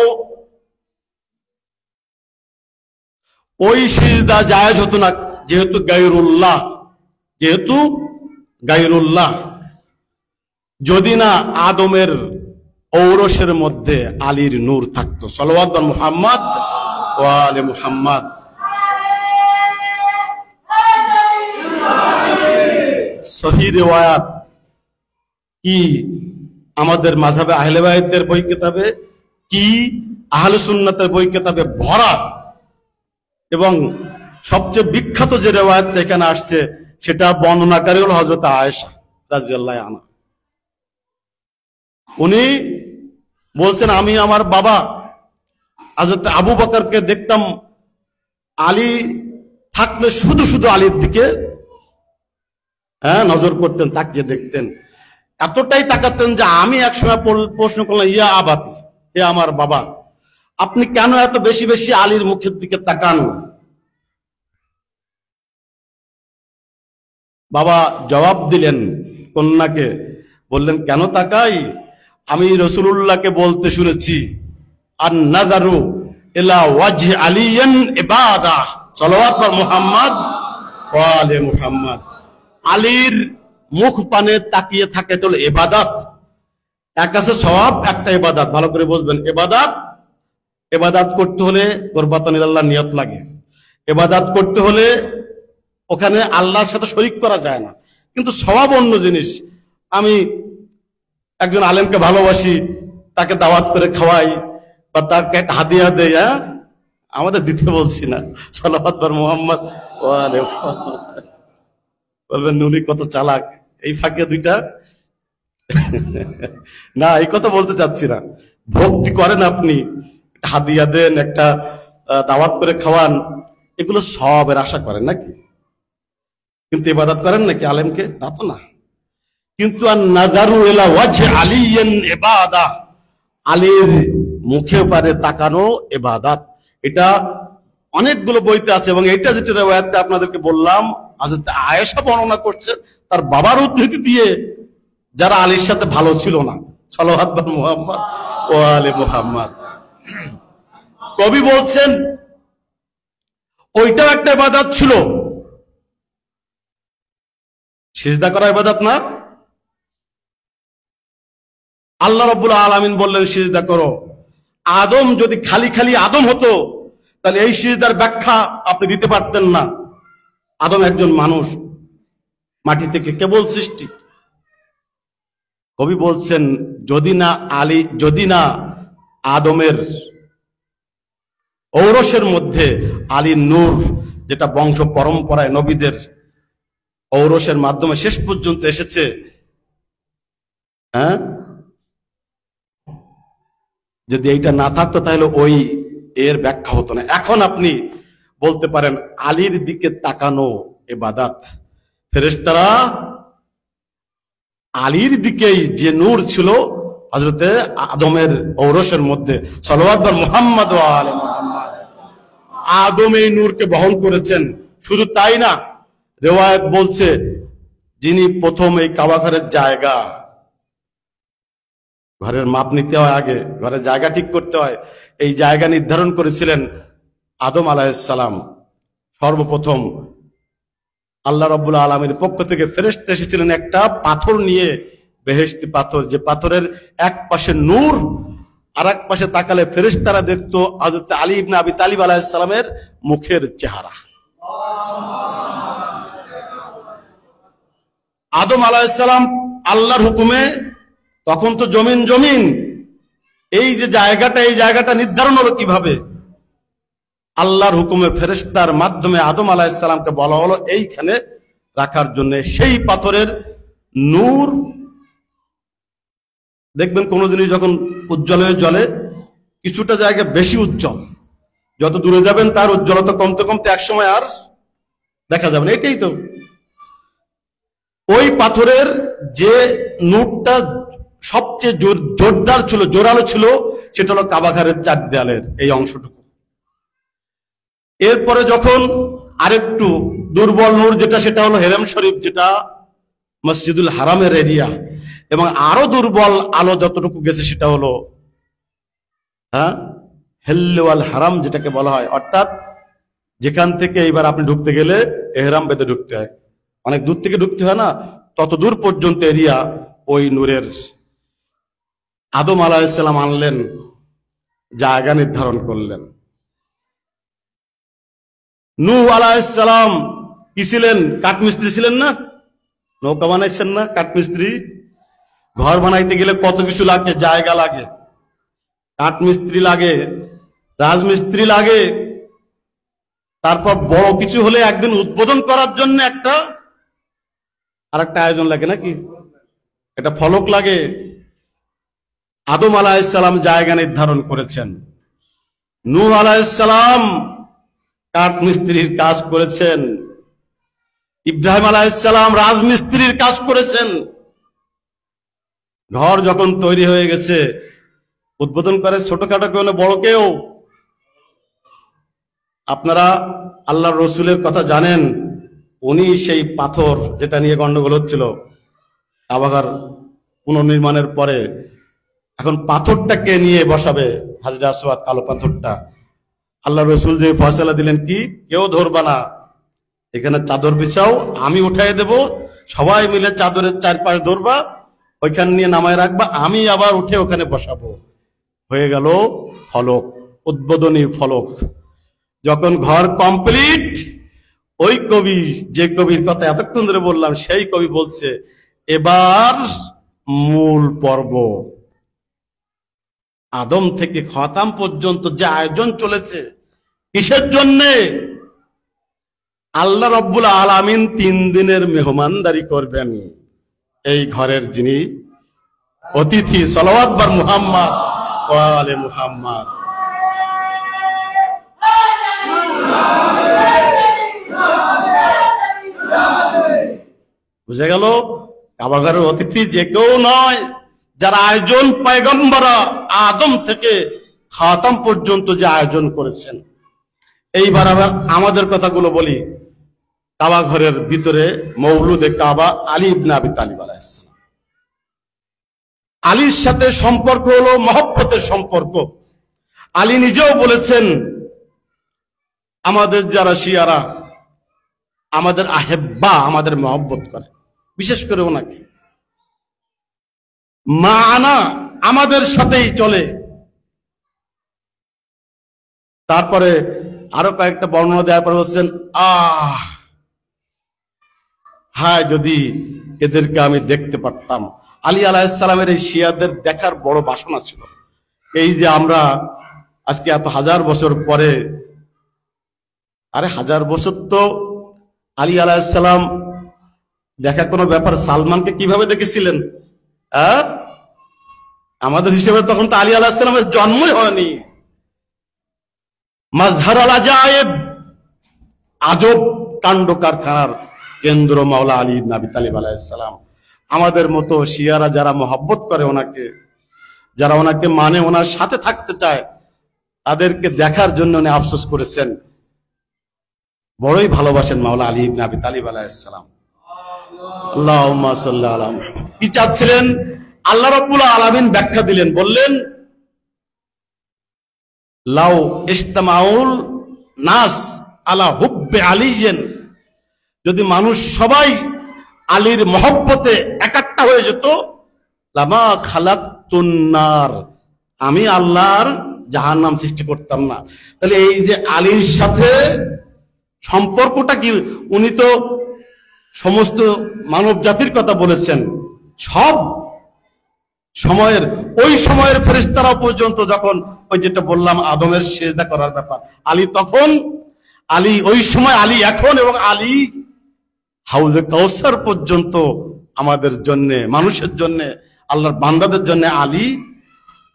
Speaker 1: ওই সিজদা জায়েজ হতো না, যেহেতু গায়রুল্লাহ। যদি না আদমের ঔরসের মধ্যে আলীর নূর থাকতো। সাল্লাল্লাহু আলা মুহাম্মদ ওয়া আলি মুহাম্মদ। সহিহ রিওয়ায়াত কি আমাদের মাযহাবে আহলে বায়াতের বই কিতাবে, কি আহলে সুন্নাতের বই কিতাবে ভরা। এবং সবচেয়ে বিখ্যাত যে রিওয়ায়াতটা এখানে আসছে সেটা বর্ণনাকারী হল হযরত আয়েশা রাদিয়াল্লাহু আনহা। উনি বলছেন, আমি আমার বাবা হযরত আবু বকরকে দেখতাম আলী থাকলে শুধু শুধু আলীর দিকে নজর করতেন, তাকিয়ে দেখতেন। এতটাই তাকাতেন যে আমি একসময় প্রশ্ন করলাম, ইয়া আবাত, হে আমার বাবা, আপনি কেন এত বেশি বেশি আলীর মুখের দিকে তাকান? বাবা জবাব দিলেন কন্যাকে, বললেন, কেন তাকাই? আমি রাসূলুল্লাহকে বলতে শুনেছি, আন নাযারু ইলা ওয়াজহি আলিয়্যিন ইবাদাহ। সাল্লাল্লাহু আলা মুহাম্মদ ওয়া আলি মুহাম্মদ। আলীর মুখ পানে তাকিয়ে থাকে তো ইবাদত। এক আছে সওয়াব, একটা ইবাদত। ভালো করে বুঝবেন, ইবাদত করতে হলে কুরবাতান ইলাল্লাহ নিয়ত লাগে। ইবাদত করতে হলে ওখানে আল্লাহর সাথে শরীক করা যায় না। কিন্তু সওয়াব অন্য জিনিস। আমি একজন আলেমকে ভালোবাসি, তাকে দাওয়াত করে খাওয়াই বা তাকে একটা হাদিয়া দেই, আমাদের দিতে বলছি না। সাল্লাল্লাহু আলা মুহাম্মদ ওয়া আলি মুহাম্মদ। বলবেন নুনি কত চালাক, এই ফাঁকে দুইটা না, এই কথা বলতে চাচ্ছি না। ভক্তি করেন আপনি, হাদিয়া দেন, একটা দাওয়াত করে খাওয়ান, এগুলো সবের আশা করেন নাকি? কিন্তু ইবাদত করেন নাকি আলেমকে? তা তো না। কিন্তু আর নাযারু ইলা ওয়াজহি আলিয়্যিন ইবাদাহ, আলীর মুখে পারে তাকানো ইবাদত। এটা অনেকগুলো বইতে আছে। এবং এটা যেটা রিওয়ায়াতটা আপনাদেরকে বললাম, হযরত আয়েশা বর্ণনা করছেন তার বাবার উদ্ধৃতি দিয়ে, যারা আলীর সাথে ভালো ছিল না। সাল্লাল্লাহু আলা মুহাম্মদ ওয়া আলি মুহাম্মদ। কবি বলছেন ওইটাও একটা ইবাদত ছিল। সিজদা করা ইবাদত না? আল্লাহ রাব্বুল আলামিন বললেন সিজদা করো। আদম যদি খালি খালি আদম হতো তাহলে এই সিজদার ব্যাখ্যা আপনি দিতে পারতেন না। আদম একজন মানুষ, মাটি থেকে কেবল সৃষ্টি। কবি বলছেন যদি না আদমের ঔরসের মধ্যে আলীর নূর, যেটা বংশ পরম্পরায় নবীদের ঔরসের মাধ্যমে শেষ পর্যন্ত এসেছে, যদি এইটা না থাকতো তাহলে ওই এর ব্যাখ্যা হতো না। এখন আপনি বলতে পারেন আলীর দিকে তাকানো ইবাদত। ফেরেশতারা আলীর দিকেই যে নূর ছিল হযরতে আদমের ঔরসের মধ্যে, সাল্লাল্লাহু আলা মুহাম্মদ ওয়া আলি মুহাম্মদ, আদম এই নূরকে বহন করেছেন। শুধু তাই না, রিওয়ায়াত বলছে যিনি প্রথম এই কাবা ঘরের জায়গা, ঘরের মাপ নিতে হয়, আগে ঘরের জায়গা ঠিক করতে হয়, এই জায়গা নির্ধারণ করেছিলেন আদম আলাইহিস সালাম। সর্বপ্রথম আল্লাহ রাব্বুল আলামিনের পক্ষ থেকে ফেরেশতা এসেছিলেন একটা পাথর নিয়ে, বেহেশতি পাথর, যে পাথরের এক পাশে নূর আর এক পাশে তাকালে ফেরেশতারা দেখতো হযরত আলী ইবনে আবি তালিব আলাইহিস সালামের মুখের চেহারা। আদম আলাইহিস সালাম আল্লাহর হুকুমে, তখন তো জমিন, এই যে জায়গাটা, এই জায়গাটা নির্ধারণ হলো কিভাবে? আল্লাহর হুকুমে ফেরেশতার মাধ্যমে আদম আলাইহিস সালামকে বলা হলো এইখানে রাখার জন্য। সেই পাথরের নূর দেখবেন কোন জিনিস যখন উজ্জ্বল হয়ে জ্বলে, কিছুটা জায়গা বেশি উজ্জ্বল, যত দূরে যাবেন তার উজ্জ্বলতা কমতে কমতে একসময় আর দেখা যাবে না। এটাই তো ওই পাথরের যে নূরটা সবচেয়ে জোরদার ছিল, জোরালো ছিল, সেটা হলো কাবা ঘরের চার দেয়ালের এই অংশটুকু। এরপরে যখন আরেকটু দুর্বল নূর যেটা, সেটা হলো হেরেম শরীফ, যেটা মসজিদুল হারামের এরিয়া, এবং আরো দুর্বল আলো যতটুকু গেছে সেটা হলো হেল্লওয়াল হারাম যেটাকে বলা হয়, অর্থাৎ যেখান থেকে এইবার আপনি ঢুকতে গেলে এহরাম বেঁধে ঢুকতে হয়, অনেক দূর থেকে ঢুকতে হয় না, তত দূর পর্যন্ত এরিয়া ওই নূরের। আদম আলাইহিস সালাম আনলেন, জায়গা নির্ধারণ করলেন। নূহ আলাইহিস সালাম কি ছিলেন? কাঠমিস্ত্রি ছিলেন না? নৌকা বানাইছেন না? কাঠমিস্ত্রি। ঘর বানাইতে গেলে কত কিছু লাগে, জায়গা লাগে, কাঠমিস্ত্রি লাগে, রাজমিস্ত্রি লাগে, তারপর বড় কিছু হলে একদিন উদ্বোধন করার জন্য আরেকটা আয়োজন লাগে নাকি, এটা ফলক লাগে। আদম আলাইহিস সালাম জায়গা নির্ধারণ করেছেন, নূহ আলাইহিস সালাম কাঠমিস্ত্রির কাজ করেছেন, ইব্রাহিম আলাইহিস সালাম রাজমিস্ত্রির কাজ করেছেন। ঘর যখন তৈরি হয়ে গেছে, উদ্বোধন করে ছোটখাটো কেউ না, বড় কেউ। আপনারা আল্লাহর রসুলের কথা জানেন, উনি সেই পাথর যেটা নিয়ে গন্ডগোল হচ্ছিল কাবা ঘর পুনর্নির্মাণের পরে, এখন পাথরটাকে নিয়ে বসাবে, হাজরে আসওয়াদ, কালো পাথরটা। আল্লাহ রসুল যে ফয়সালা দিলেন, কি কেউ ধরবা না, এখানে চাদর বিছাও, আমি উঠাই দেব, সবাই মিলে চাদরের চারপাশ ধরবা, ওইখান নিয়ে নামায় রাখবা, আমি আবার উঠে ওখানে বসাবো। হয়ে গেল ফলক, উদ্বোধনী ফলক। যখন ঘর কমপ্লিট, ওই কবি, যে কবির কথা এতক্ষণ ধরে বললাম, সেই কবি বলছে, এবার মূল পর্ব। আদম থেকে খতাম পর্যন্ত যে আয়োজন চলেছে, কিসের জন্যে? আল্লাহ রাব্বুল আলামিন 3 দিনের মেহমানদারি করবেন এই ঘরের যিনি অতিথি। সালাওয়াত বার মুহাম্মদ ওয়া আলে মুহাম্মদ। বুঝে গেল? কাবা ঘরের অতিথি যে কেউ নয়, যারা আয়োজন পয়গম্বরা আদম থেকে খাতাম পর্যন্ত যে আয়োজন করেছেন। এইবার আবার আমাদের কথাগুলো বলি। কাবা ঘরের ভিতরে মৌলুদে কাবা আলী ইবনে আবি তালিব আলাইহিস সালাম, আলীর সাথে সম্পর্ক হলো মহব্বতের সম্পর্ক। আলী নিজেও বলেছেন, আমাদের যারা শিয়ারা আমাদের আহেব্বা, আমাদের মহব্বত করে, বিশেষ করে ওনাকে মানা, আমাদের সাথেই চলে। তারপরে আরো কয়েকটা বর্ণনা দেওয়ার পর বলছেন, হায় যদি এদেরকে আমি দেখতে পারতাম। আলী আলাইহিস সালামের এই শিয়াদের দেখার বড় বাসনা ছিল। এই যে আমরা আজকে এত 1000 বছর পরে, আরে 1000 বছর তো আলী আলাইহিস সালাম দেখা কোনো ব্যাপার। সালমানকে কিভাবে দেখেছিলেন? আমাদের হিসেবে তখন তো আলী আলাইহিস সালামের জন্মই হয়নি। মাজহার আল আজায়েব, আজব কাণ্ড কারখানার কেন্দ্র মাওলা আলী ইবনে আবি তালিব আলাইহিস সালাম। আমাদের মতো শিয়ারা যারা মহব্বত করে ওনাকে, যারা ওনাকে মানে, ওনার সাথে থাকতে চায়, তাদেরকে দেখার জন্য উনি আফসোস করেছেন। বড়ই ভালোবাসেন মাওলা আলী ইবনে আবি তালিব আলাইহিস সালাম। আল্লাহুম্মা সাল্লি আলা মুহাম্মদ। কি চাচ্ছিলেন? আল্লাহ রাব্বুল আলামিন ব্যাখ্যা দিলেন, বললেন, লাউ ইজতামাউল নাস আলা হুব্বে আলিয়্যিন, যদি মানুষ সবাই আলীর মহব্বতে একাট্টা হয়ে যেত, লামা খালাকতুন নার, আমি আল্লাহর জাহান্নাম সৃষ্টি করতাম না। তাহলে এই যে আলীর সাথে সম্পর্কটা কি? উনি তো সমস্ত মানব জাতির কথা বলেছেন, সব সময়ের, ওই সময়ের ফেরেশতারা পর্যন্ত যখন ওই যেটা বললাম আদমের সিজদা করার ব্যাপার, আলী তখন, আলী ওই সময়, আলী এখন, এবং আলী হাউজে কাউসার পর্যন্ত আমাদের জন্য, মানুষের জন্য, আল্লাহর বান্দাদের জন্য আলী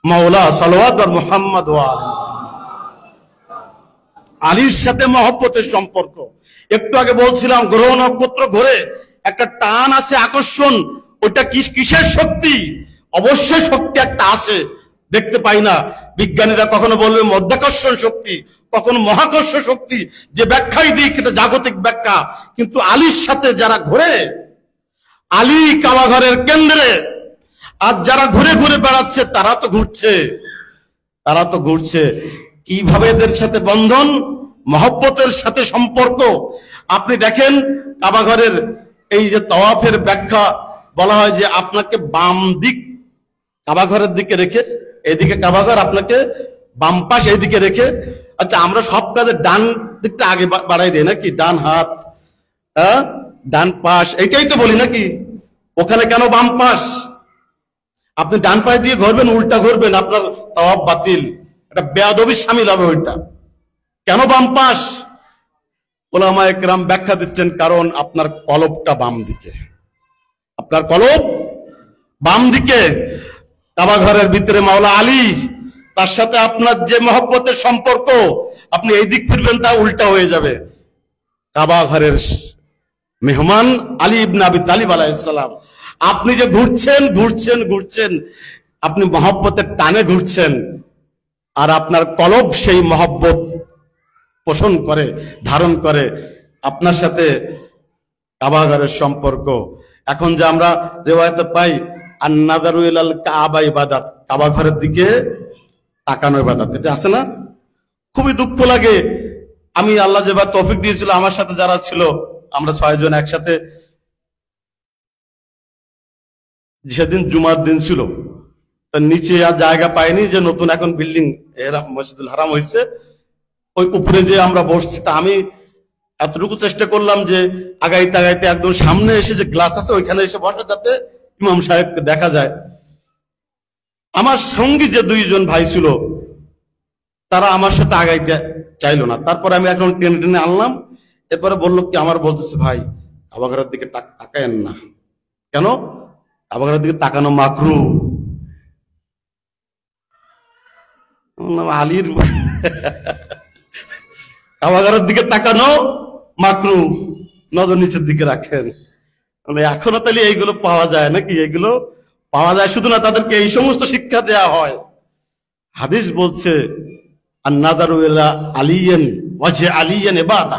Speaker 1: মাওলা সালাওয়াত আর মুহাম্মদ ওয়া আলী। আলীর সাথে মহব্বতের সম্পর্ক। একটু আগে বলছিলাম গ্রহ নক্ষত্র ঘুরে একটা টান আছে, আকর্ষণ। ওটা কিসের শক্তি? অবশ্যই শক্তি একটা আছে, দেখতে পাই না। বিজ্ঞানীরা কখনো বলবে মধ্যাকর্ষণ শক্তি, কখনো মহাকর্ষ শক্তি, যে ব্যাখ্যাই দিক এটা জাগতিক ব্যাখ্যা। কিন্তু আলীর সাথে যারা ঘুরে, আলী কাবা ঘরের কেন্দ্রে, আর যারা ঘুরে ঘুরে বেড়াচ্ছে তারা তো ঘুরছে। কিভাবে এদের সাথে বন্ধন? মহব্বতের সাথে সম্পর্ক। আপনি দেখেন কাবা ঘরের এই যে তাওয়াফের ব্যাখ্যা বলা হয় যে আপনাকে বাম দিক কাবা ঘরের দিকে রেখে, এদিকে কাবা ঘর, আপনাকে বাম পাশ এইদিকে রেখে, আচ্ছা আমরা সব কাজে ডান দিকটা আগে বাড়াই দিই নাকি? ডান হাত, হ্যাঁ, ডান পাশ, এইটাই তো বলি নাকি? ওখানে কেন বাম পাশ? আপনি ডান পাশ দিয়ে ঘুরবেন, উল্টা ঘুরবেন, আপনার তাওয়াফ বাতিল, এটা বেয়াদবির শামিল হবে। ওইটা কেন বাম পাশ? উলামায়ে কেরাম ব্যাখ্যা দিচ্ছেন, কারণ আপনার কলবটা বাম দিকে, আপনার কলব বাম দিকে। কাবা ঘরের ভিতরে মাওলা আলী, তার সাথে আপনার যে মহব্বতের সম্পর্ক, আপনি এই দিক ফিরবেন তা উল্টা হয়ে যাবে। কাবা ঘরের মেহমান আলী ইবনে আবি তালিব আলাইহিস সালাম। আপনি যে ঘুরছেন, আপনি মহব্বতের টানে ঘুরছেন, আর আপনার কলব সেই মহব্বত পোষণ করে, ধারণ করে। আপনার সাথে কাবা ঘরের সম্পর্ক। এখন যে আমরা রিওয়ায়াতে পাই আন-নাযারু ইলাল কাবা ইবাদাত, কাবা ঘরের দিকে তাকানো ইবাদত, এটা আছে না? খুবই দুঃখ লাগে। আমি আল্লাহ যেবার তৌফিক দিয়েছিল, আমার সাথে যারা ছিল, আমরা 6 জন একসাথে, সেদিন জুমার দিন ছিল, তার নিচে আর জায়গা পাইনি, যে নতুন এখন বিল্ডিং মসজিদুল হারাম হয়েছে, ওই উপরে যে আমরা বসছি, তা আমি এতটুকু চেষ্টা করলাম যে আগাইতে একদম সামনে এসে যে গ্লাস আছে ওইখানে এসে বসা, যাতে ইমাম সাহেবকে দেখা যায়। আমার সঙ্গী যে 2 জন ভাই ছিল, তারা আমার সাথে আগাইতে চাইলো না। তারপরে আমি এখন টেনে আনলাম। এরপরে বললো কি, আমার বলতেছে, ভাই কাবা ঘরের দিকে তাকায়েন না। কেন? কাবা ঘরের দিকে তাকানো মাকরু। আলীর কাবা ঘরের দিকে তাকানো মাকরু, নজর নিচের দিকে রাখেন। এখনো তাহলে এইগুলো পাওয়া যায় নাকি? এগুলো পাওয়া যায়, শুধু না তাদেরকে এই সমস্ত শিক্ষা দেয়া হয়। হাদিস বলছে আন-নাযারু ইলা আলিয়ান ওয়াজহ আলিয়ান ইবাদা।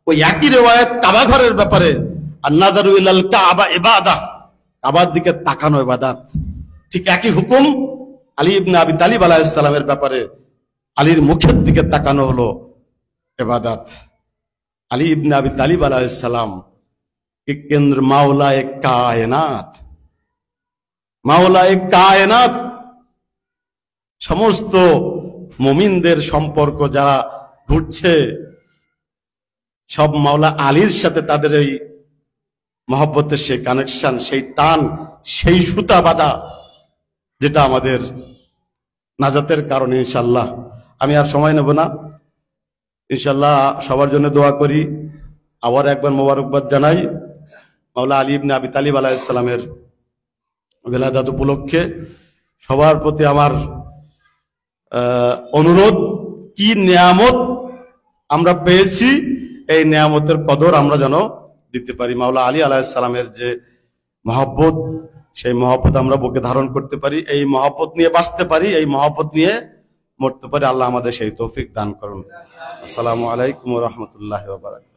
Speaker 1: ওই একই রিওয়ায়াত কাবা ঘরের ব্যাপারে, আন-নাযারু ইলাল কাবা ইবাদা, কাবার দিকে তাকানো ইবাদত। ঠিক একই হুকুম আলী ইবনে আবি তালিব আলাইহিস সালামের ব্যাপারে, আলীর মুখের দিকে তাকানো হলো ইবাদত। আলী ইবনে আবি তালিব আলাইহিস সালাম के केंद्र माওলায়ে কায়নাত, মাওলায়ে কায়নাত। সমস্ত মুমিনদের সম্পর্ক যারা ঘুরছে, সব মাওলা আলীর সাথে তাদের এই মহব্বতের সেই কানেকশন, সেই টান, সেই সুতা বাঁধা, যেটা আমাদের নাজাতের কারণ। ইনশাআল্লাহ আমি আর সময় নেব না। ইনশাআল্লাহ সবার জন্য দোয়া করি। আবার একবার মোবারকবাদ জানাই মাওলা আলী ইবনে আবি তালিব আলাইহিস সালামের বেলাদাত উপলক্ষে। সবার প্রতি আমার অনুরোধ, কি নিয়ামত আমরা পেয়েছি, এই নিয়ামতের কদর আমরা যেন দিতে পারি। মাওলা আলী আলাইহিস সালামের যে মহব্বত, সেই মহব্বত আমরা বুকে ধারণ করতে পারি, এই মহব্বত নিয়ে বাঁচতে পারি, এই মহব্বত নিয়ে মরতে পারি। আল্লাহ আমাদের সেই তৌফিক দান করুন। আসসালামু আলাইকুম ওয়া রাহমাতুল্লাহি ওয়া বারাকাতুহু।